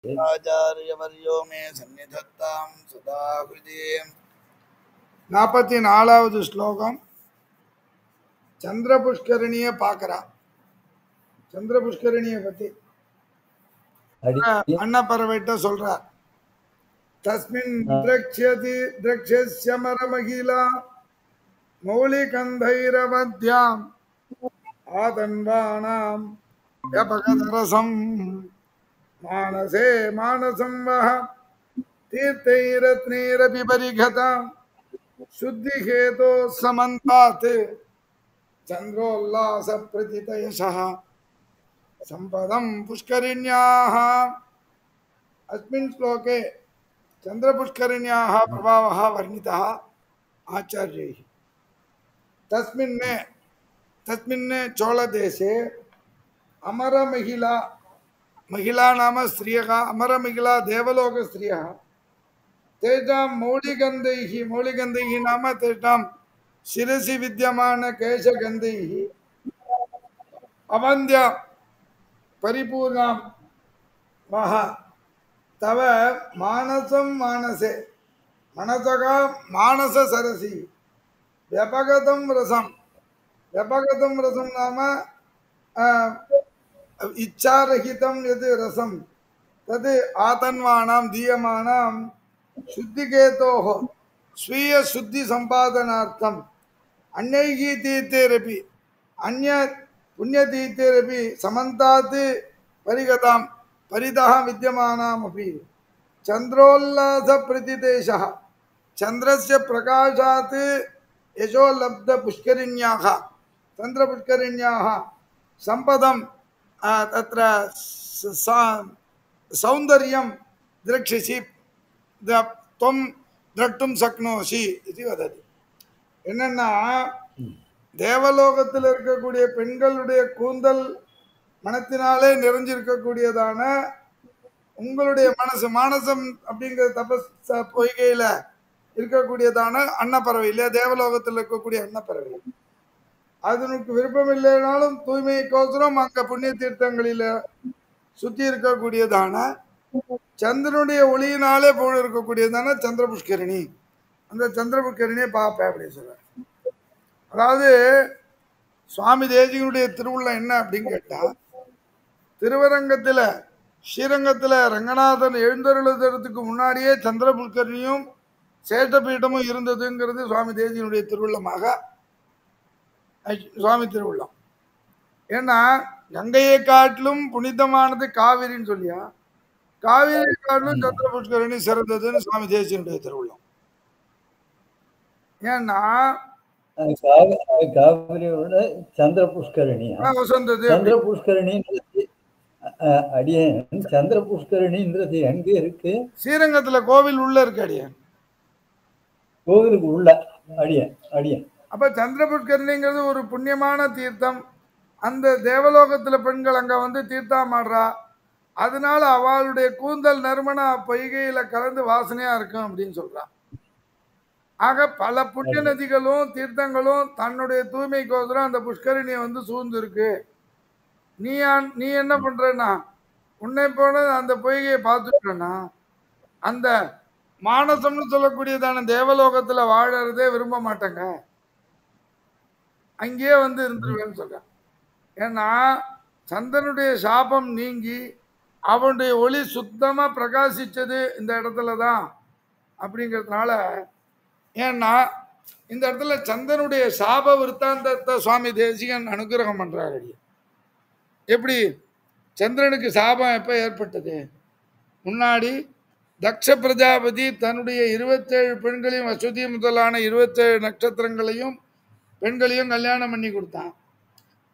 आचार्यवर्यो मे सन्निधत्तां सदा हृदि 44வது ஸ்லோகம் சந்திர புஷ்கரணிய பார்க்கறா. சந்திர புஷ்கரணிய பத்தி அன்னப்பறவைட்ட சொல்றார். தஸ்மின் திரக்ஷ்யஸ்ய மரமகிலா மௌலிகந்தைரவத்யாம் ஆதன்வானாம் யபகதரசம் மானசே மானசம் வஹ தீர்த்தைரத்னீரபி பரிகதாம் शुद्धिहेतो समन्तात् चंद्रोल्लास प्रतितयशः संपदं पुष्करिण्याः. अस्मिन् श्लोके चंद्रपुष्करिण्याः प्रभावः वर्णितः आचार्यैः. तस्मिन् चोळदेशे अमरमहिला महिला नाम स्त्रियः अमरमहिला देवलोकस्त्रियः तेषां मौलिगन्धैः नाम तेषां शिरसि विद्यमान केशगन्धैः अवन्द्या परिपूर्णां वह तव मानसं मानसे मनसः मानससरसि व्यपगतं रसं नाम इच्छारहितं यद् रसं तद् आतन्वानां दीयमानां शुद्धिकेतोः स्वीय शुद्धि संपादनार्थम अन्यैः तीर्थैरपि अन्य पुण्यतीर्थैरपि समन्तात् परिगतां परितः विद्यमानामपि चंद्रोल्लास प्रतिदेशः चंद्रस्य प्रकाशात् यशो लब्ध पुष्करिण्याः चंद्रपुष्करिण्याः संपदं तत्र सौन्दर्यं द्रक्ष्यसि त्वं द्रष्टुं शक्नोषि इति वदति. என்னன்னா தேவலோகத்தில் இருக்கக்கூடிய பெண்களுடைய கூந்தல் மனத்தினாலே நிறைஞ்சிருக்கக்கூடியதான உங்களுடைய மானசம் அப்படிங்கிற தபஸ் பொய்கையில இருக்கக்கூடியதான அன்னப்பறவை இல்லையா, தேவலோகத்தில் இருக்கக்கூடிய அன்னப்பறவை. அதனுக்கு விருப்பம் இல்லைனாலும் தூய்மைக்கோசரம் அங்க புண்ணிய தீர்த்தங்களில சுத்தி இருக்கக்கூடியதான சந்திரனுடைய ஒளியினாலே போல இருக்கக்கூடியதான சந்திர புஷ்கரணி. அந்த சந்திர புஷ்கரணியை பார்ப்பேன் அப்படின்னு சொல்ற. அதாவது சுவாமி தேசிகனுடைய திருவுள்ளம் என்ன அப்படின்னு கேட்டா, திருவரங்கத்துல ஸ்ரீரங்கத்துல ரங்கநாதன் எழுந்தருளுதற்கு முன்னாடியே சந்திர புஷ்கரணியும் சேஷபீடமும் இருந்ததுங்கிறது சுவாமி தேசிகனுடைய திருவுள்ளமாக சுவாமி திருவுள்ளம். ஏன்னா கங்கையை காட்டிலும் புனிதமானது காவிரின்னு சொல்லியா, காவிரி காட்டிலும் சந்திர புஷ்கரணி சிறந்ததுன்னு சுவாமி தேசியனுடைய திருவுள்ளம். ஏன்னா காவிரியோட சந்திர புஷ்கரணி சந்திர புஷ்கரணி அடியன் சந்திர புஷ்கரணின்றது எங்க இருக்கு? ஸ்ரீரங்கத்துல கோவில் உள்ள இருக்கு அடியன், கோவிலுக்கு உள்ள அடியன். அப்ப சந்திர புஷ்கரணிங்கிறது ஒரு புண்ணியமான தீர்த்தம். அந்த தேவலோகத்துல பெண்கள் அங்க வந்து தீர்த்தாமாடுறா, அதனால அவளுடைய கூந்தல் நறுமண பொய்கையில கலந்து வாசனையா இருக்கும் அப்படின்னு சொல்றான். ஆக பல புண்ணிய நதிகளும் தீர்த்தங்களும் தன்னுடைய தூய்மைக்கோசரம் அந்த புஷ்கரணியை வந்து சூழ்ந்திருக்கு. நீ என்ன பண்றன்னா, உன்னை போன அந்த பொய்கையை பார்த்துட்டா அந்த மானசம்னு சொல்லக்கூடியதான தேவலோகத்துல வாழறதே விரும்ப மாட்டேங்க, அங்கேயே வந்து இருந்துருவேன்னு சொல்ற. ஏன்னா சந்திரனுடைய சாபம் நீங்கி அவனுடைய ஒளி சுத்தமா பிரகாசிச்சது இந்த இடத்துல தான் அப்படிங்கிறதுனால. ஏன்னா இந்த இடத்துல சந்திரனுடைய சாப விற்த்தாந்தத்தை சுவாமி தேசிகன் அனுகிரகம் பண்றாரு. எப்படி சந்திரனுக்கு சாபம் எப்ப ஏற்பட்டது? முன்னாடி தக்ஷ பிரஜாபதி தன்னுடைய 27 பெண்களையும் வசதி முதலான 27 நட்சத்திரங்களையும் பெண்களையும் கல்யாணம் பண்ணி கொடுத்தான்.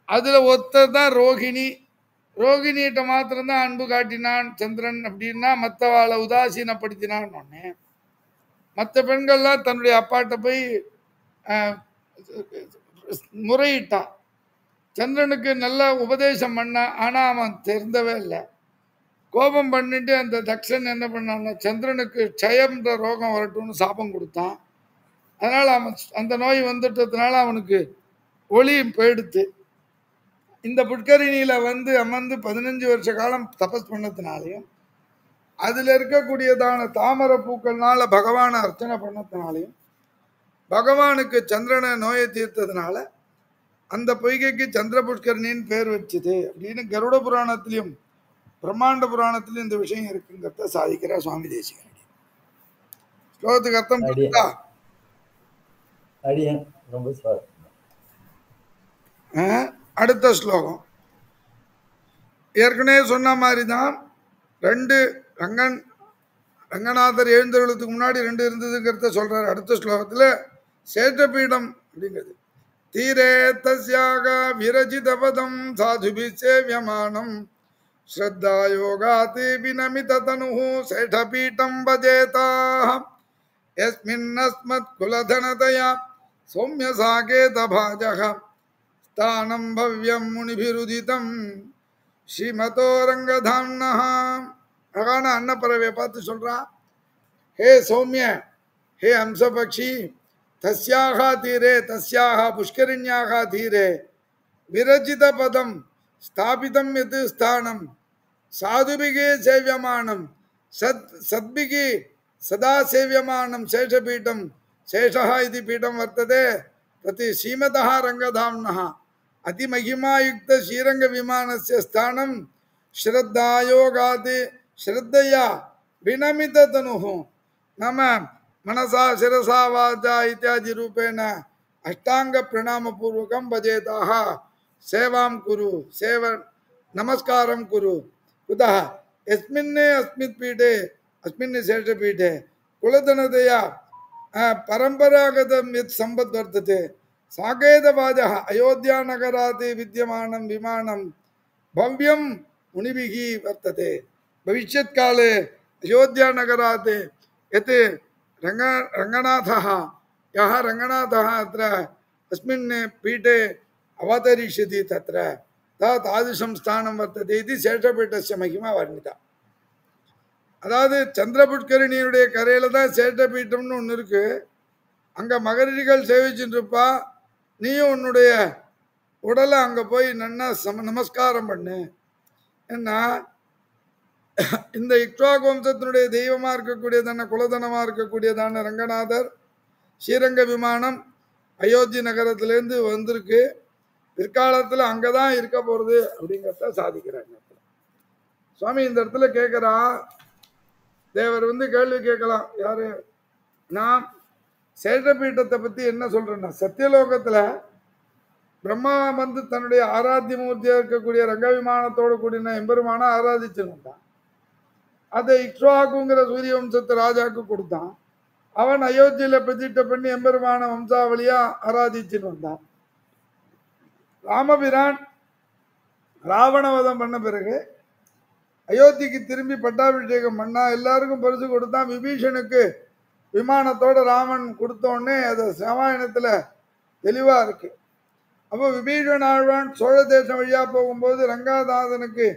அதுல ஒருத்தர் தான் ரோகிணி. ரோகிணிகிட்ட மாத்திரம்தான் அன்பு காட்டினான் சந்திரன் அப்படின்னா, மற்றவாளை உதாசீனப்படுத்தினான். ஒன்னே மற்ற பெண்கள்லாம் தன்னுடைய அப்பாட்ட போய் முறையிட்டான். சந்திரனுக்கு நல்ல உபதேசம் பண்ண, ஆனா அவன் தெரிந்தவே இல்லை. கோபம் பண்ணிட்டு அந்த தக்ஷன் என்ன பண்ணான்னா, சந்திரனுக்கு க்ஷயம்ன்ற ரோகம் வரட்டும்னு சாபம் கொடுத்தான். அதனால அவன் அந்த நோய் வந்துட்டதுனால அவனுக்கு ஒளி போயிடுத்து. இந்த புட்கரிணியில வந்து அமர்ந்து 15 வருஷ காலம் தபஸ் பண்ணதுனாலையும் அதுல இருக்கக்கூடியதான தாமரை பூக்கள்னால பகவானை அர்ச்சனை பண்ணத்தினாலையும் பகவானுக்கு சந்திரனை நோயை தீர்த்ததுனால அந்த பொய்கைக்கு சந்திர புஷ்கரணின்னு பேர் வச்சுது அப்படின்னு கருட புராணத்திலையும் பிரம்மாண்ட புராணத்திலையும் இந்த விஷயம் இருக்குங்கிறத சாதிக்கிறார் சுவாமி தேசிகன். ஸ்லோகத்துக்கு அர்த்தம் புரியுதா? அடியன் ரொம்ப சுவாரஸ்யம். அடுத்த ஸ்லோகம் ஏற்கனவே சொன்ன மாதிரி தான். ரெண்டு ரங்கநாதர் எழுந்தருளுக்கு முன்னாடி ரெண்டு இருந்ததுங்கிறத சொல்றாரு. அடுத்த ஸ்லோகத்துல சேஷபீடம் அப்படிங்கிறது தீரே தஸ்யாக விரஜித பதம் சாதுபி சேவியமானம் ஸ்ரத்தா யோகாதி வினமித தனுஹு சேஷபீடம் பஜேதா யஸ்மின்னஸ்மத் குலதனதயா சௌம்ய சாகேத பாஜக ஸ்தானம் பவ்யம் முனிபிருதிதம் ஸ்ரீமதோ ரங்கதாம்னா. அழகான அன்னப்பறவையை பார்த்து சொல்றான், ஹே சௌமிய, ஹே ஹம்சபக்ஷி, தஸ்யாக தீரே தஸ்யாக புஷ்கரிண்யாக தீரே விரஜித பதம் ஸ்தாபிதம் எது ஸ்தானம் சாதுபிகே சேவியமானம் சத்பிகி சதா சேவியமானம் சேஷபீடம் சேஷः इति पीठं वर्तते तत् श्रीमतः रङ्गधाम्नः अतिमहिमायुक्त श्रीरङ्गविमानस्य स्थानं श्रद्धायोगात् श्रद्धया विनमिततनुः नाम मनसा शिरसा वाचा इत्यादि रूपेण अष्टाङ्गप्रणामपूर्वकं भजेताः सेवां कुरु नमस्कारं कुरु. कुतः अस्मिन् पीठे अस्मिन् शेषपीठे कुलधनतया परंपरागतं यत् संपत् वर्तते साकेतवाजः अयोध्यानगरात् विद्यमानं विमानं भव्यं मुनिभिः वर्तते. भविष्यत्काले अयोध्यानगरात् यत् रङ्गनाथः यः रङ्गनाथः अत्र अस्मिन् पीठे अवतरिष्यति तत्र तादृशं स्थानं वर्तते इति शेषपीठस्य महिमा वर्णिता. அதாவது சந்திர புஷ்கரிணியுடைய கரையில தான் சேட்டபீட்டம்னு ஒன்று இருக்கு. அங்க மகரிகள் சேவிச்சுட்டு இருப்பா. நீயும் உன்னுடைய உடலை அங்க போய் நன்னா நமஸ்காரம் பண்ணு. ஏன்னா இந்த இக்ஷ்வாகு வம்சத்தினுடைய தெய்வமா இருக்கக்கூடியதான குலதனமா இருக்கக்கூடியதான ரங்கநாதர் ஸ்ரீரங்க விமானம் அயோத்தி நகரத்திலேருந்து வந்திருக்கு. பிற்காலத்தில் அங்கதான் இருக்க போறது அப்படிங்கிறத சாதிக்கிறாங்க. சுவாமி இந்த இடத்துல கேட்கிறா, தேவர் கேள்வி கேட்கலாம். யாரு? நான் சேஷபீட்டத்தை பத்தி என்ன சொல்றேன்னா, சத்தியலோகத்துல பிரம்மா தன்னுடைய ஆராத்திய மூர்த்தியா இருக்கக்கூடிய ரங்க விமானத்தோடு கூடின எம்பெருமான ஆராதிச்சுட்டான். அதை இக்ஷ்வாகுங்கிற சூரிய வம்சத்து ராஜாவுக்கு கொடுத்தான். அவன் அயோத்தியில பிரதிஷ்ட பண்ணி எம்பெருமான வம்சாவளியா ஆராதிச்சுன்னு வந்தான். ராமபிரான் ராவணவதம் பண்ண பிறகு அயோத்திக்கு திரும்பி பட்டாபிஷேகம் பண்ணா, எல்லாருக்கும் பரிசு கொடுத்தான். விபீஷனுக்கு விமானத்தோட ராமன் கொடுத்தோடனே அது ராமாயணத்துல தெளிவா இருக்கு. அப்போ விபீஷன் ஆழ்வான் சோழ தேசம் வழியா போகும்போது ரங்கநாதனுக்கு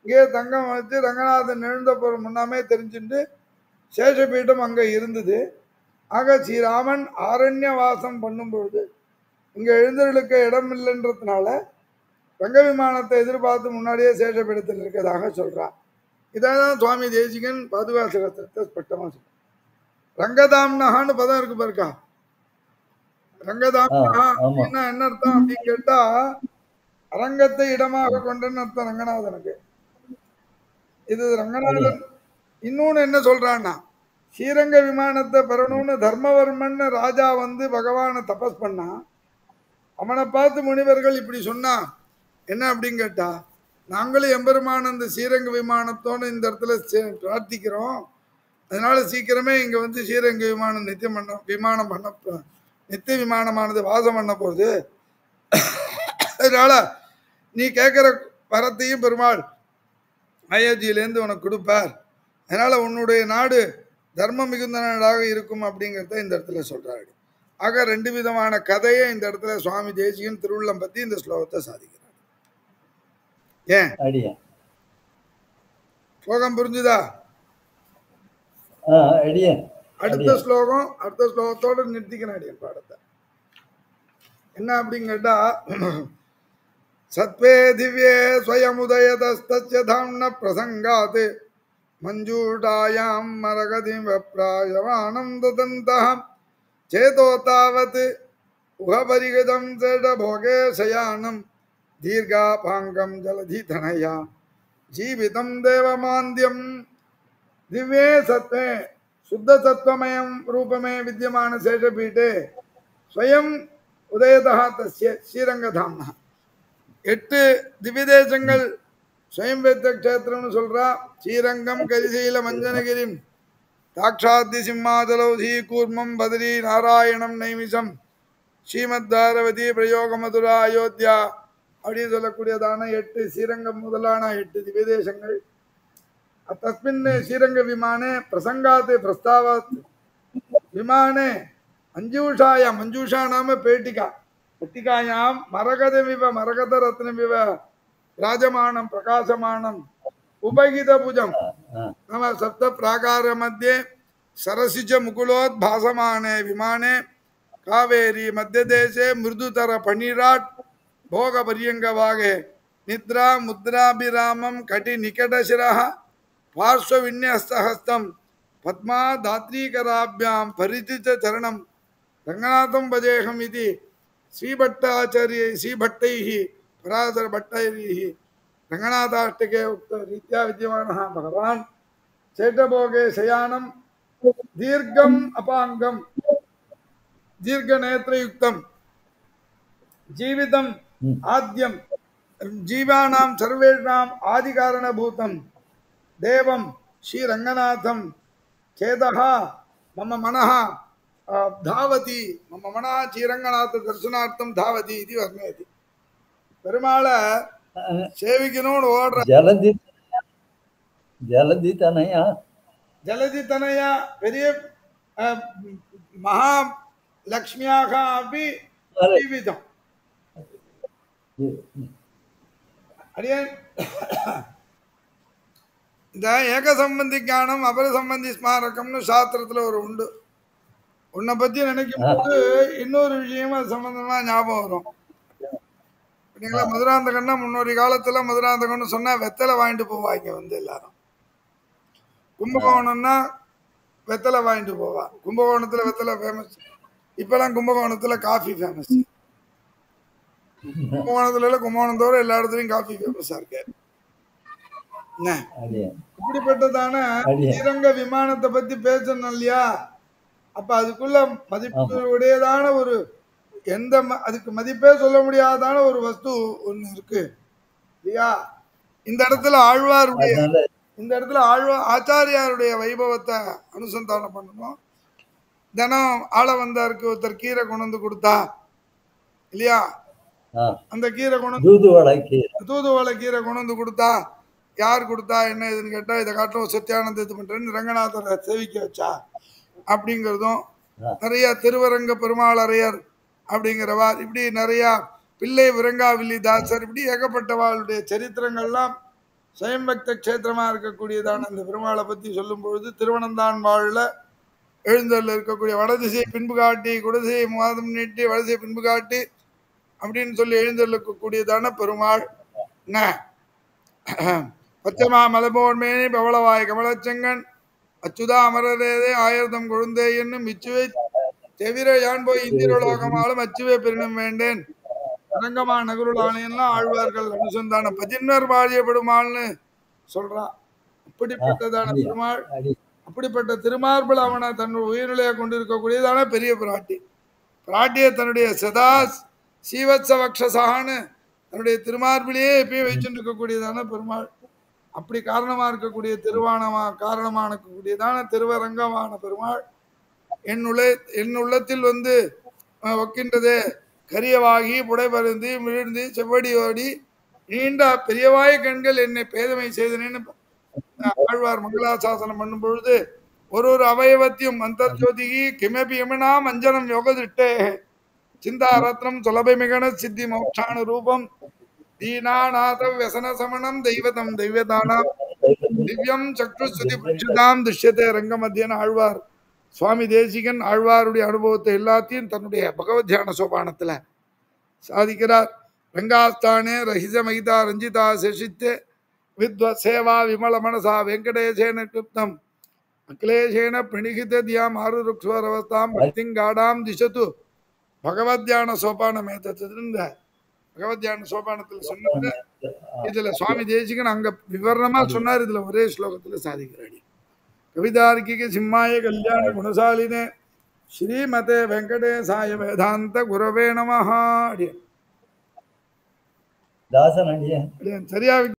இங்கே தங்கம் வச்சு ரங்கநாதன் எழுந்த போற முன்னாமே தெரிஞ்சுட்டு சேஷபீடம் அங்க இருந்தது. ஆக ஸ்ரீராமன் ஆரண்ய வாசம் பண்ணும்பொழுது இங்க எழுந்தருளுக்கு இடம் இல்லைன்றதுனால ரங்க விமானத்தை எதிர்பார்த்து முன்னாடியே சேஷபீடத்தில் இருக்கிறதாக சொல்றார். இதான் சுவாமி தேசிகன் பாதுகாசகத்தை ஸ்பஷ்டமா சொல்ற. ரங்கதாம்னஹான்னு பதம் இருக்கு பாருக்கா. ரங்கதாம்னஹா என்ன அர்த்தம் அப்படின்னு கேட்டா, அரங்கத்தை இடமாக கொண்டன்னு அர்த்தம் ரங்கநாதனுக்கு. இது ரங்கநாதன் இன்னொன்னு என்ன சொல்றான்னா, ஸ்ரீரங்க விமானத்தை பெறணும்னு தர்மவர்மன் ராஜா பகவானை தபஸ் பண்ணா. அவனை பார்த்து முனிவர்கள் இப்படி சொன்னா என்ன அப்படின்னு கேட்டா, நாங்களும் எம்பெருமான இந்த ஸ்ரீரங்க விமானத்தோடு இந்த இடத்துல பிரார்த்திக்கிறோம். அதனால சீக்கிரமே இங்க ஸ்ரீரங்க விமானம் நித்திய விமானமானது வாசம் பண்ண போகுது. அதனால நீ கேட்கிற வரத்தையும் பெருமாள் அயோத்தியிலேருந்து உனக்கு கொடுப்பார். அதனால உன்னுடைய நாடு தர்ம மிகுந்த நாடாக இருக்கும் அப்படிங்கிறத இந்த இடத்துல சொல்றாரு. ஆக ரெண்டு விதமான கதையை இந்த இடத்துல சுவாமி தேசிகன் திருவுள்ளம் பத்தி இந்த ஸ்லோகத்தை சாதிக்கிறார். ஏன் ஸ்லோகம் புரிஞ்சுதா? அடுத்த ஸ்லோகத்தோட நிறுத்திக்கணும் அடியன் பாடத்தை. என்ன அப்படின்னு கேட்டா, சத்வே திவ்யே ஸ்வயமுதயதஸ்தஸ்ய தாம்ன பிரசங்காத் மஞ்சூடாயாம் மரகதிம் வப்ராயமானம் ததந்தः சேதோ தாவத் உகபரிகதம் சேட போகே சயானம் தீர்காபாங்கம் ஜலதி தனயா ஜீவிதம் தேவமாந்தியம் दिव्ये सत्वे शुद्ध सत्वमयं रूपमे विद्यमान शेषपीठे स्वयं उदयतः तस्य श्रीरंगधामः எட்டு திவ்யதேசங்கள் ஸ்வயம் வேத்த க்ஷேத்திரம்னு சொல்றா. ஸ்ரீரங்கம் கரிசைல மஞ்சனகிரிம் தாக்ஷாத்தி சிம்மாதலௌதி கூர்மம் பத்ரி நாராயணம் நைமிசம் ஸ்ரீமத் தாரவதி பிரயோக மதுரா அயோத்தியா அப்படின்னு சொல்லக்கூடியதான எட்டு ஸ்ரீரங்கம் முதலான எட்டு திவ்யதேசங்கள். तस्मिन् श्रीरंग विमाने प्रसंगात् प्रस्तावात् विमाने मंजूषायां मंजूषा नाम पेटिका पेटिकायां मरकतमिव मरकतरत्नमिव राजमानं प्रकाशमानं उपहितभुजं नाम सप्त प्राकार मध्ये सरसिज मुकुलोद्भासमाने विमाने कावेरी मध्यदेशे मृदुतर पणिराट् भोगपर्यङ्गभागे निद्रा मुद्राभिरामं कटि निकटशिरः पार्श्वविन्यस्तहस्तं पद्मा धात्रीकराभ्यां परिचित चरणं रंगनाथं भजेहम् इति श्रीभट्टैः पराशर भट्टैः रंगनाथाष्टके उक्त रीत्या विद्यमानः भगवान् चैतभोगे शयानं दीर्घम् अपाङ्गं दीर्घनेत्रयुक्तं जीवितम् आद्यं जीवानां सर्वेषाम् आदिकारणभूतं देवं श्रीरंगनाथं चेतः मम मनः धावति मम मनः श्रीरंगनाथ दर्शनार्थं धावति इति वर्णयति. பெருமாள சேவிக்கணும்னு ஓடுற ஜலதி தனயா ஜலதி தனயா பெரிய மகா லக்ஷ்மியாக அப்படி ஜீவிதம் அடியேன் இந்த ஏக சம்பந்தி ஞானம் அபர சம்பந்தி ஸ்மாரகம்னு சாஸ்திரத்துல ஒரு உண்டு. உன்னை பத்தி நினைக்கும் போது இன்னொரு விஷயமா அது சம்பந்தமா ஞாபகம் வரும். நீங்களா மதுராந்தகன்னா முன்னொரு காலத்துல மதுராந்தகம்னு சொன்னா வெத்தலை வாங்கிட்டு போவாங்க வந்து எல்லாரும். கும்பகோணம்னா வெத்தலை வாங்கிட்டு போவா. கும்பகோணத்துல வெத்தலை ஃபேமஸ். இப்பெல்லாம் கும்பகோணத்துல காஃபி ஃபேமஸ். கும்பகோணத்துல கும்பகோணம் தவிர எல்லா இடத்துலயும் காஃபி ஃபேமஸா இருக்கு. இப்படிப்பட்டதான ஸ்ரீரங்க விமானத்தை பத்தி பேசணும் இல்லையா? அப்ப அதுக்குள்ள மதிப்பு உடையதான ஒரு எந்த அதுக்கு மதிப்பே சொல்ல முடியாதான ஒரு வஸ்து ஒண்ணு இருக்கு இல்லையா? இந்த இடத்துல ஆச்சாரியாருடைய வைபவத்தை அனுசந்தானம் பண்ணணும். தினம் ஆள வந்தாருக்கு ஒருத்தர் கீரை கொண்டு வந்து கொடுத்தா இல்லையா? அந்த கீரை கொண்டு தூதுவளை கீரை கொண்டு வந்து கொடுத்தா யார் கொடுத்தா என்ன இதுன்னு கேட்டா இதை காட்டும் சத்தியானந்த இது பண்றேன்னு ரங்கநாதரை சேவிக்க வச்சா அப்படிங்கிறதும் நிறைய திருவரங்க பெருமாளரையர் அப்படிங்கிறவார் இப்படி நிறைய பிள்ளை விரங்காவில்லி தாசர் இப்படி ஏகப்பட்டவாளுடைய சரித்திரங்கள்லாம் ஸ்வயம்பக்த கஷேத்திரமா இருக்கக்கூடியதான அந்த பெருமாளை பத்தி சொல்லும் பொழுது திருவனந்தான் வாழ்ல எழுந்தல் இருக்கக்கூடிய வடதிசை பின்பு காட்டி குடதிசை மாதம் நீட்டி வடதிசை பின்பு காட்டி அப்படின்னு சொல்லி எழுந்தல் இருக்கக்கூடியதான பெருமாள் பச்சமா மலபோன்மேனி பவளவாய் கமலச்செங்கன் அச்சுதா அமரரேதே ஆயிரத்தம் கொழுந்தே என்னும் மிச்சுவை தவிர யான் போய் இந்திரலோகமாலும் அச்சுவே பெருணும் வேண்டேன் அரங்கமா நகருள் ஆணையெல்லாம் ஆழ்வார்கள் அனுசந்தான பதின்னர் பாழியப்படுமாள்னு சொல்றா. அப்படிப்பட்டதான பெருமாள் அப்படிப்பட்ட திருமார்பல் அவனை தன்னுடைய உயிரிலையை கொண்டிருக்கக்கூடியதான பெரிய பிராட்டியை தன்னுடைய சதா சீவத்சவக்ஷசான்னு தன்னுடைய திருமார்பிலேயே எப்பயும் வச்சுட்டு இருக்கக்கூடியதான பெருமாள். அப்படி காரணமா இருக்கக்கூடிய காரணமா இருக்கக்கூடியதான திருவரங்கமான பெருமாள் என் உள்ளத்தில் வந்து ஒக்கின்றதே கரியவாகி புடைபருந்து மிழ்ந்து செவ்வடி ஓடி நீண்ட பெரியவாய கண்கள் என்னை பேதமை செய்தனேன்னு ஆழ்வார் மங்களாசாசனம் பண்ணும் பொழுது ஒரு அவயவத்தையும் அந்தர்ஜோதிகி கிமபி யமுனா மஞ்சனம் யோகதிட்டே சிந்தா ரத்னம் சுலபமிகன சித்தி மோட்சான ரூபம் தீனாநாத व्यसन சமணம் தெய்வதம் தெய்வதானாம் திவ்யம் சக்ருஸ்துதி புருஷதாம் துஷ்யத்தை ரங்க மத்தியன ஆழ்வார் சுவாமி தேசிகன் ஆழ்வாருடைய அனுபவத்தை எல்லாத்தையும் தன்னுடைய பகவத் தியான சோபானத்துல சாதிக்கிறார். ரங்காஸ்தானே ரஹித மகிதா ரஞ்சிதா சேஷித்தே வித்வத் சேவா விமல மனசா வெங்கடேசேன கிருப்தம் அகிலேஷேன பிணிகித தியாம் ஆருருக்ஸ்வரவஸ்தாம் பக்திங்காடாம் திசத்து பகவத்யான சோபானம் ஏத்ததுன்னு பகவத்யான சோபானத்தில் சொன்னது இதுல சுவாமி தேசிகன் அங்க விவரணமா சொன்னார். இதுல ஒரே ஸ்லோகத்துல சாதிக்கிறாடி. கவிதார்க்கிக சிம்மாய கல்யாண குணசாலினே ஸ்ரீமதே வெங்கடேசாய வேதாந்த குரவே நமஹ. தாசன் அடியன் சரியா